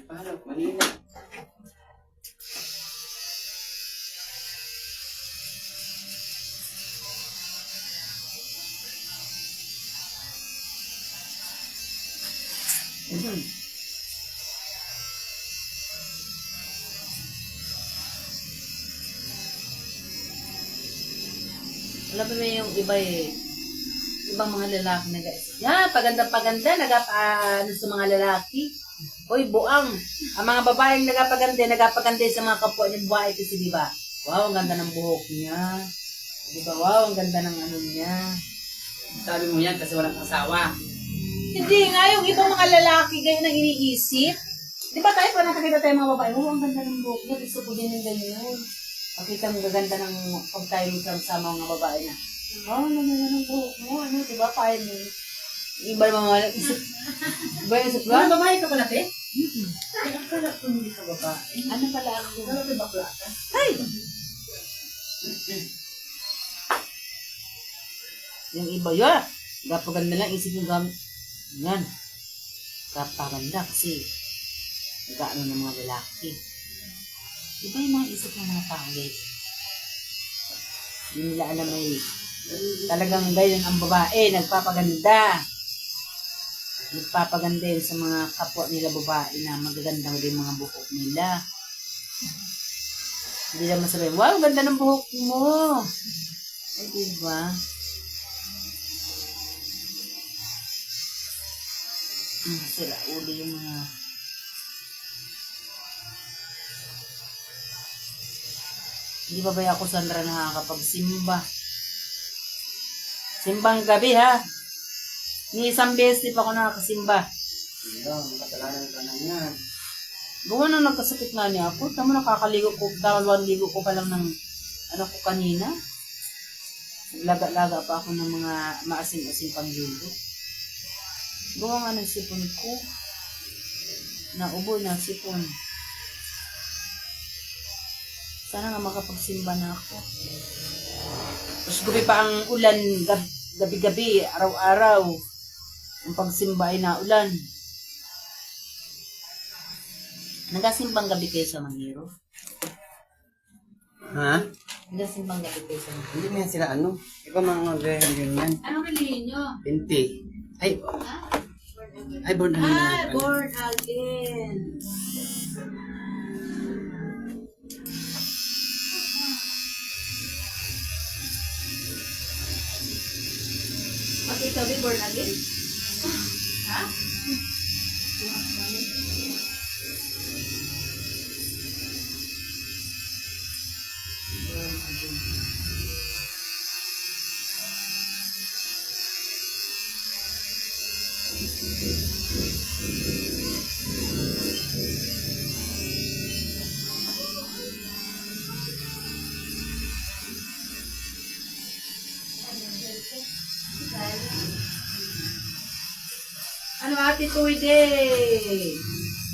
Paano? Manila. Alam mo yung iba ibang mga lalaki paganda, nagapa-ano sa mga lalaki. Uy, buang. Ang mga babaeng nagapaganda sa mga kapwa ng babae kasi, di ba? Wow, ang ganda ng buhok niya. Di ba? Wow, ang ganda ng ano niya. Sabi mo yan kasi walang asawa. Hindi nga, yung ibang mga lalaki ganyan ang iniisip. Di ba tayo, parang nakakita tayo mga babae, wow, ang ganda ng buhok niya, gusto ko din yung ganyan. Pakita mo gaganda ng pag tayo sama mga babae na. Wow, ang ganda ng buhok mo, ano, di ba? Parang iba naman mga isip. Iba yung isip ba? Ano, babae ka pala, te? Ay, akala ko hindi ka babae. Ano pala ako? Ano ba bakla ka? Ay! Yung iba yun. Gapaganda lang, isip yung gamit. Yan. Gapaganda kasi nag-ano ng mga lalaki. Iba yung mga isip ng mga tao, guys. Hindi nila alam ay talagang ganyan ang babae, nagpapaganda. Nagpapaganda yun sa mga kapwa nila babae na magaganda din mga buhok nila. Hindi naman sabihin, wow, ganda ng buhok mo. Ay, diba? Sila, uli yung mga... Hindi pa ba ako, Sandra, nakakapagsimba? Simbang gabi, ha? Ni isang beses di pa ako nakakasimba. Kasalanan ka na yan. Gawa na nagkasakit nga niya ako. Tama nakakaligo ko, dalawang ligo ko pa lang ng ano ko kanina. Naglaga-laga pa ako ng mga maasim-asim pang ligo. Gawa nga ng sipon ko. Naubo na sipon. Sana nga makapagsimba na ako. Tapos gabi pa ang ulan, gabi-gabi, araw-araw. Ang pagsimba ay naulan. Nagasimbang gabi kayo sa Manghiro? Ha? Nagasimbang gabi kayo sa Manghiro? Hindi na sila ano. Iba mga religion yan. Anong reliyon nyo? Pinti. Ay. Ay, born again. Born again. Pag ikaw ay born again? Ha? Ano ate Tuwide?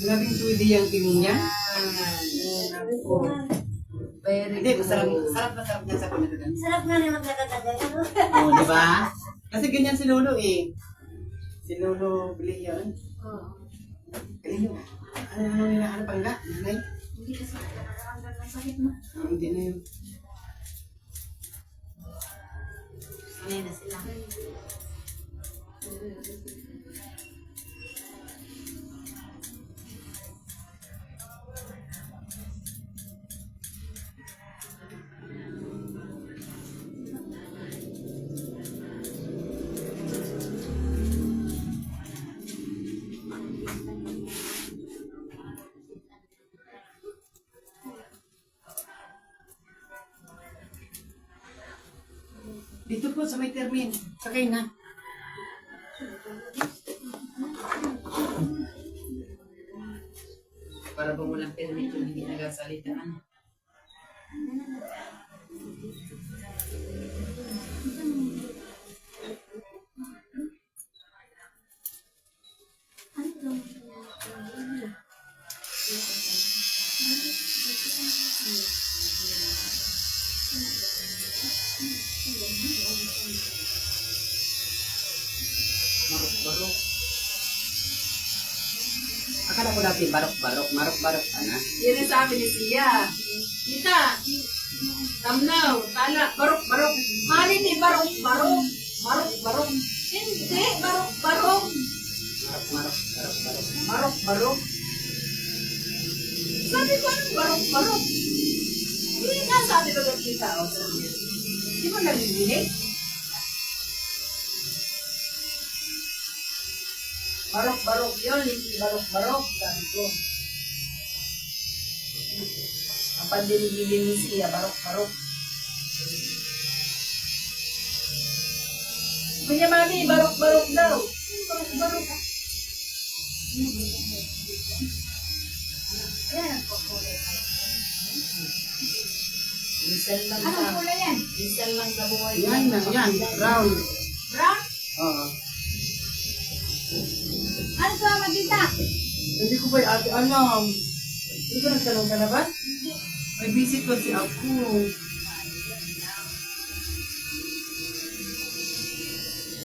Sinabing tuwidi yung tingin niya? Very Hindi, good. masarap niya sa pinagagan. Sarap nga naman nagkakatagal. Oo, di ba? Kasi ganyan si Lolo eh. Si Lolo Bilion. Oo. Bilion. Ano nila? Ano pang nga? Nanay? Hindi kasi nakakatanggal ng sakit mo. Hindi na yun. Sanay na sila. Dito po sa may termin. Sakay na. Para ba walang permit yung hindi nagasalitaan? kasi barok-barok. Marok-barok ka na. Yan ang sabi ni Sia. Kita, tamnaw, tala, barok-barok. Mali ni barok-barok. Barok-barok. Hindi, barok-barok. Marok-marok. Barok-barok. Barok-barok. Sabi ko, anong barok-barok? Hindi nga sabi ko kita. O, sabi. Hindi mo narinig? Barok-barok yun, hindi barok-barok. Sabi ko. Ang pandinig-dinig ni Sia, barok-barok. Sabi niya, mami, barok-barok daw. Barok-barok. Ayan, minsan lang Anong kulay yan? minsan lang sa buhay. Yan na, yan. Brown. Brown? Oo. Ano ito ang magkita? Hindi ko ba ate alam. Hindi ko nagtanong ka na ba? May visit ko si Ako.